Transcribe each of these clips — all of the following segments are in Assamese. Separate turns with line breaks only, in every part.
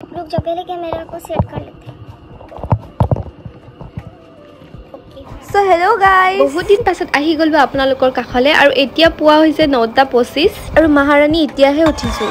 रुक जाओ, पहले कैमरा को सेट कर लेते हैं।
सो हेलो गाइस, बहुत दिन पाছত आহি গ'লো আপোনালোকৰ কাখলে আৰু এতিয়া পুৱা হৈছে 9:25 আৰু মহাৰাণী এতিয়াহে উঠিছো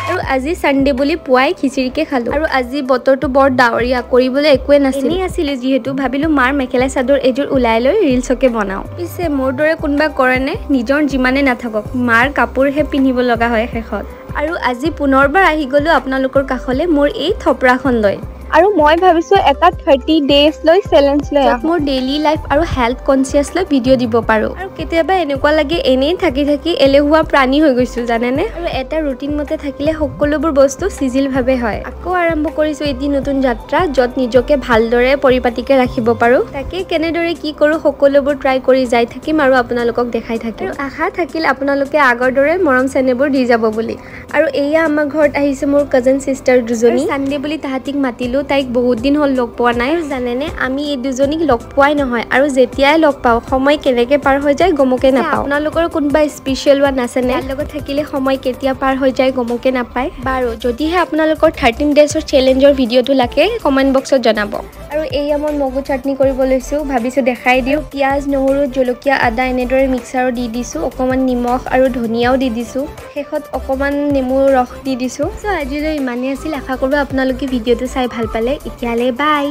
আৰু আজি সানডে বুলি পুৱাই খিচিৰিকে খালো আৰু আজি বতৰটো বৰ ডাৱৰীয়া কৰিবলৈ একোৱে নাছিল এনে আছিল যেহেতু ভাবিলো মাৰ মেখেলা চাদৰ এযোৰ উলাই লৈ ৰিলছকে বনাও পিছে মোৰ দৰে কোনবা কৰেনে নিজৰ জিমানে নাথাকক মাৰ কাপোৰহে পিন্ধিব লগা হয় শেষত আৰু আজি পুনৰবাৰ আহি গ'লো আপোনালোকৰ কাখলে মোৰ এই থপৰাখন লৈ
আৰু মই ভাবিছো এটা 30 ডেজ লৈ চ্যালেঞ্জ লৈ
মোৰ ডেইলি লাইফ আৰু হেলথ কনসিয়াস লৈ ভিডিও দিব পাৰো আৰু কেতিয়াবা এনেকুৱা লাগে এনেই থাকি এলেহুৱা প্ৰাণী হৈ গৈছো জানেনে আৰু এটা ৰুটিন মতে থাকিলে সকলোবোৰ বস্তু সিজিল ভাবে হয় আকৌ আৰম্ভ কৰিছো এটি নতুন যাত্ৰা যত নিজকে ভালদৰে পৰিপাটিকে ৰাখিব পাৰো তাকে কেনেদৰে কি কৰো সকলোবোৰ ট্ৰাই কৰি যাই থাকিম আৰু আপোনালোকক দেখাই থাকিম আশা থাকিল আপোনালোকে আগৰ দৰে মৰম চেনেবোৰ দি যাব বুলি আৰু এয়া আমাৰ ঘৰত আহিছে মোৰ কাজিন সিস্টাৰ দুজনী সানডে বুলি তাহাতিক মাতিলো তাইক বহুত দিন হল লগ পোৱা নাই জানেনে আমি এই দুজনীক লগ পোৱাই নহয় আৰু যেতিয়াই লগ পাও সময় কেনেকে পাৰ হৈ যায় গমকে নাপাও আপোনালোকৰ কোনবা স্পেশাল ওয়ান আছে নে লগত থাকিলে সময় কেতিয়া পাৰ হৈ যায় গমকে নাপায় বাৰু যদিহে আপোনালোকৰ 13 ডেজৰ চ্যালেঞ্জৰ ভিডিওটো লাগে কমেন্ট বক্সত জনাব আৰু এই মই মগু চাটনি কৰিব লৈছো ভাবিছো দেখাই দিও পিয়াজ নহৰু জলকীয়া আদা এনেদৰে মিক্সাৰত দি দিছো অকমান নিমখ আৰু ধনিয়াও দি দিছো শেষত অকমান নেমু ৰস দি দিছো সো আজিলৈ ইমানেই আছিল আশা কৰো আপোনালোকে ভিডিওটো চাই ভাল পালে এতিয়ালে বাই